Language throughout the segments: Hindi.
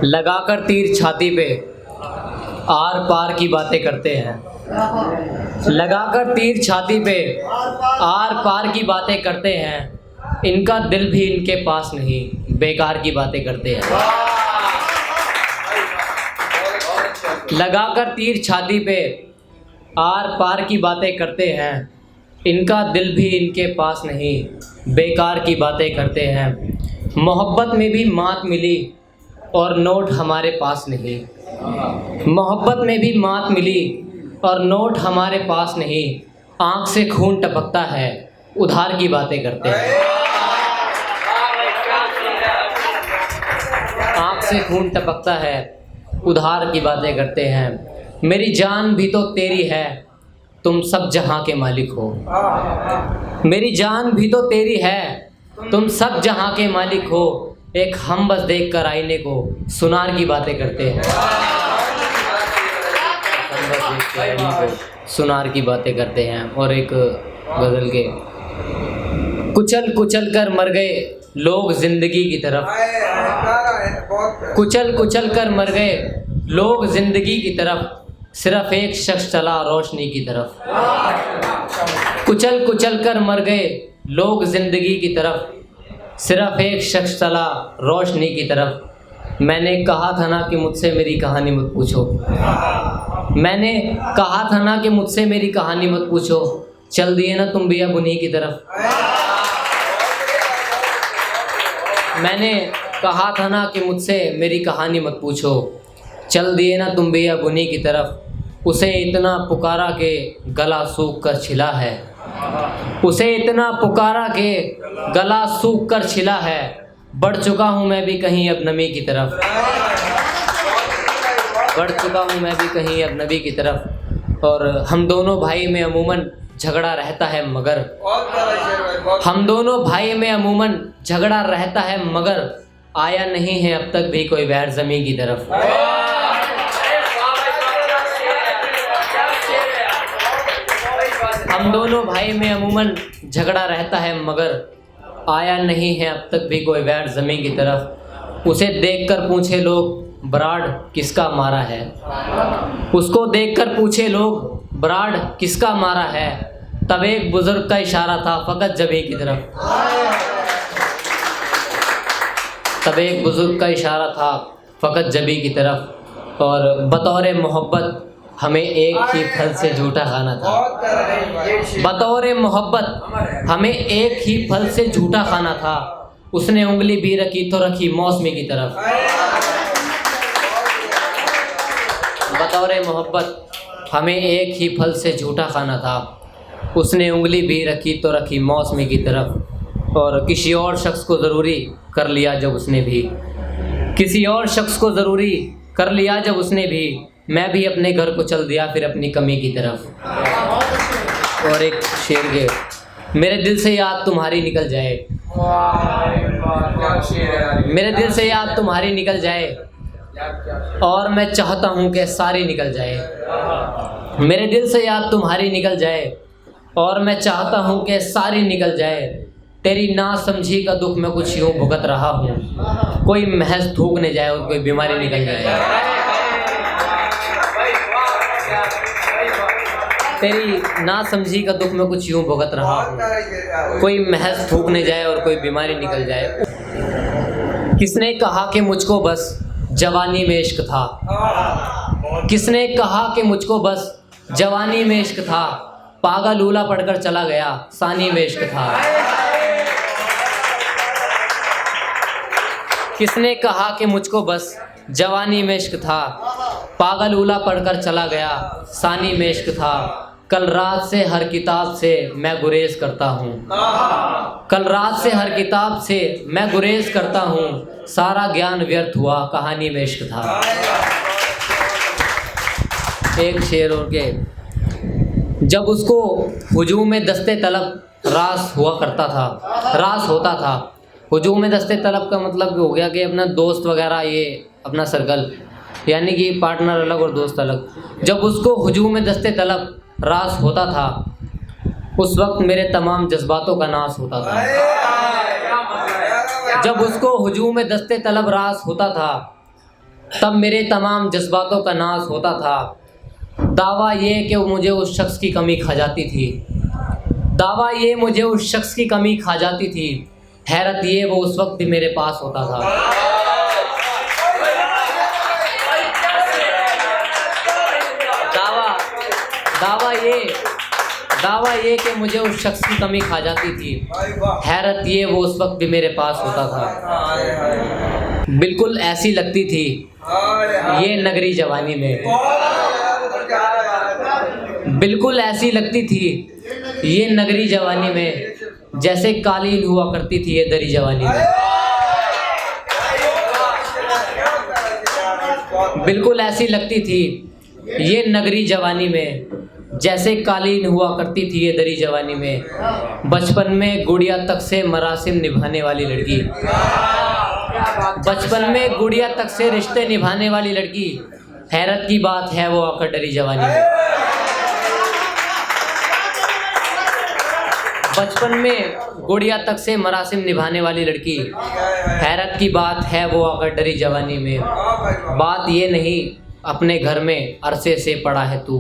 लगाकर तीर छाती पे आर पार की बातें करते हैं। लगाकर तीर छाती पे आर पार की बातें करते हैं। इनका दिल भी इनके पास नहीं, बेकार की बातें करते हैं। लगाकर तीर छाती पे आर पार की बातें करते हैं। इनका दिल भी इनके पास नहीं, बेकार की बातें करते हैं। मोहब्बत में भी मात मिली और नोट हमारे पास नहीं। मोहब्बत में भी मात मिली और नोट हमारे पास नहीं। आँख से खून टपकता है, उधार की बातें करते हैं। आँख से खून टपकता है, उधार की बातें करते हैं। मेरी जान भी तो तेरी है, तुम सब जहां के मालिक हो। मेरी जान भी तो तेरी है, तुम सब जहां के मालिक हो। एक हम बस देख कर आईने को सुनार की बातें करते हैं। हम बस देख कर आईने को सुनार की बातें करते हैं। और एक गज़ल के कुचल कुचल कर मर गए लोग जिंदगी की तरफ। कुचल कुचल कर मर गए लोग जिंदगी की तरफ। सिर्फ एक शख्स चला रोशनी की तरफ। कुचल कुचल कर मर गए लोग जिंदगी की तरफ। सिर्फ एक शख्स चला रोशनी की तरफ। मैंने कहा था ना कि मुझसे मेरी कहानी मत पूछो। मैंने कहा था ना कि मुझसे मेरी कहानी मत पूछो। चल दिए ना तुम भी अब उन्हीं की तरफ। मैंने कहा था ना कि मुझसे मेरी कहानी मत पूछो। चल दिए ना तुम भी अब उन्हीं की तरफ। उसे इतना पुकारा के गला सूख कर छिला है। उसे इतना पुकारा के गला सूख कर छिला है। बढ़ चुका हूँ मैं भी कहीं अब नमी की तरफ। बढ़ चुका हूँ मैं भी कहीं अब नबी की तरफ। और हम दोनों भाई में अमूमन झगड़ा रहता है मगर। हम दोनों भाई में अमूमन झगड़ा रहता है मगर आया नहीं है अब तक भी कोई वैर ज़मीं की तरफ। हम दोनों भाई में अमूमन झगड़ा रहता है मगर आया नहीं है अब तक भी कोई वैर ज़मीं की तरफ। उसे देखकर पूछे लोग बराड़ किसका मारा है। उसको देखकर पूछे लोग बराड़ किसका मारा है। तब एक बुजुर्ग का इशारा था फ़कत जबी की तरफ। तब एक बुजुर्ग का इशारा था फ़कत जबी की तरफ। और बतौर मोहब्बत हमें एक ही फल से झूठा खाना था। बतौर मोहब्बत हमें एक ही फल से झूठा खाना था। उसने उंगली भी रखी तो रखी मौसमी की तरफ। बतौर मोहब्बत हमें एक ही फल से झूठा खाना था। उसने उंगली भी रखी तो रखी मौसमी की तरफ। और किसी और शख्स को ज़रूरी कर लिया जब उसने भी। किसी और शख्स को ज़रूरी कर लिया जब उसने भी। मैं भी अपने घर को चल दिया फिर अपनी कमी की तरफ। और एक शेर के मेरे दिल से याद तुम्हारी निकल जाए। मेरे दिल से याद तुम्हारी निकल जाए और मैं चाहता हूँ कि सारी निकल जाए। मेरे दिल से याद तुम्हारी निकल जाए और मैं चाहता हूँ कि सारी निकल जाए। तेरी ना समझी का दुख मैं कुछ यूँ भुगत रहा हूँ। कोई महज थूक न जाए और कोई बीमारी निकल जाए। तेरी ना समझी का दुख मैं कुछ यूँ भुगत रहा हूँ। कोई महज थूक न जाए और कोई बीमारी निकल जाए। किसने कहा कि मुझको बस जवानी में इश्क था। किसने कहा कि मुझको बस जवानी में इश्क था। पागल लूला पढ़कर चला गया सानी में इश्क था। किसने कहा कि मुझको बस जवानी में इश्क था। पागल लूला पढ़कर चला गया सानी में इश्क था। कल रात से हर किताब से मैं गुरेज करता हूँ। कल रात से हर किताब से मैं गुरेज करता हूँ। सारा ज्ञान व्यर्थ हुआ कहानी में इश्क था। एक शेर और के जब उसको हुजूम में दस्ते तलब रास हुआ करता था। रास होता था। हुजूम में दस्ते तलब का मतलब हो गया कि अपना दोस्त वगैरह ये अपना सर्कल यानी कि पार्टनर अलग और दोस्त अलग। जब उसको हुजूम में दस्ते तलब रास होता था उस वक्त मेरे तमाम जज्बातों का नाश होता था। जब उसको हुजूम में दस्ते तलब रास होता था, तब मेरे तमाम जज्बातों का नाश होता था। दावा ये कि मुझे उस शख्स की कमी खा जाती थी, दावा ये मुझे उस शख्स की कमी खा जाती थी। हैरत ये वो उस वक्त भी मेरे पास होता था। दावा ये कि मुझे उस शख्स की कमी खा जाती थी। हैरत ये वो उस वक्त भी मेरे पास होता था। बिल्कुल ऐसी लगती थी ये नगरी जवानी में, बिल्कुल ऐसी लगती थी ये नगरी जवानी में, जैसे कालीन हुआ करती थी ये दरी जवानी में। बिल्कुल ऐसी लगती थी ये नगरी जवानी में, जैसे कालीन हुआ करती थी ये दरी जवानी में। बचपन में गुड़िया तक से मरासिम निभाने वाली लड़की, बचपन में गुड़िया तक से रिश्ते निभाने वाली लड़की, हैरत की बात है वो आकर डरी जवानी में। बचपन में गुड़िया तक से मरासिम निभाने वाली लड़की, हैरत की बात है वो आकर डरी जवानी में। बात ये नहीं अपने घर में अरसे से पड़ा है तू,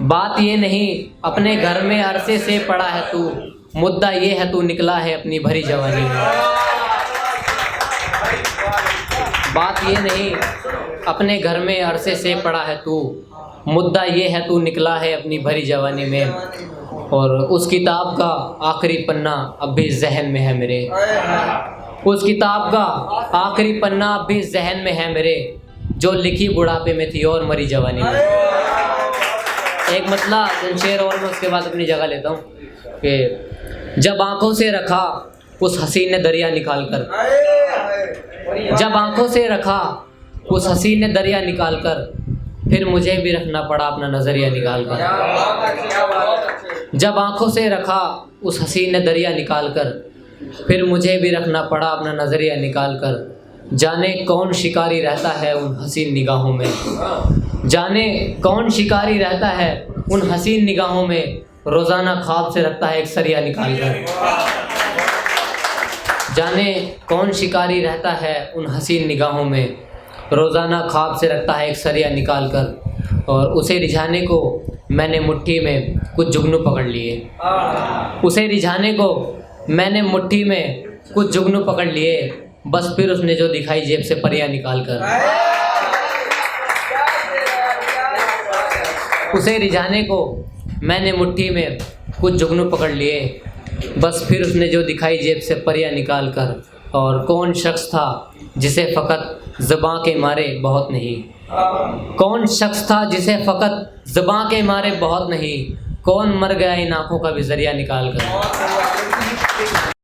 बात ये नहीं अपने घर में अरसे से पड़ा है तू, मुद्दा ये है तू निकला है अपनी भरी जवानी में। बात ये नहीं अपने घर में अरसे से पड़ा है तू, मुद्दा ये है तू निकला है अपनी भरी जवानी में। और उस किताब का आखिरी पन्ना अब भी जहन में है मेरे, उस किताब का आखिरी पन्ना अब भी जहन में है मेरे, जो लिखी बुढ़ापे में थी और मरी जवानी में। एक मतला शेर और मैं उसके बाद अपनी जगह लेता हूँ कि जब आंखों से रखा उस हसीन ने दरिया निकाल कर, जब आंखों से रखा उस हसीन ने दरिया निकाल कर, फिर मुझे भी रखना पड़ा अपना नज़रिया निकाल कर। जब आंखों से रखा उस हसीन ने दरिया निकाल कर, फिर मुझे भी रखना पड़ा अपना नज़रिया निकाल कर। जाने कौन शिकारी रहता है उन हसीन निगाहों में, जाने कौन शिकारी रहता है उन हसीन निगाहों में, रोज़ाना ख्वाब से रखता है एक सरिया निकाल कर। जाने कौन शिकारी रहता है उन हसीन निगाहों में, रोज़ाना ख्वाब से रखता है एक सरिया निकाल कर। और उसे रिझाने को मैंने मुट्ठी में कुछ जुगनू पकड़ लिए, उसे रिझाने को मैंने मुट्ठी में कुछ जुगनू पकड़ लिए, बस फिर उसने जो दिखाई जेब से परियां निकाल कर। उसे रिझाने को मैंने मुट्ठी में कुछ जुगनू पकड़ लिए, बस फिर उसने जो दिखाई जेब से परियां निकाल कर। और कौन शख्स था जिसे फ़कत ज़बां के मारे बहुत नहीं, कौन शख्स था जिसे फ़कत ज़बां के मारे बहुत नहीं, कौन मर गया इन आँखों का भी ज़रिया निकाल कर।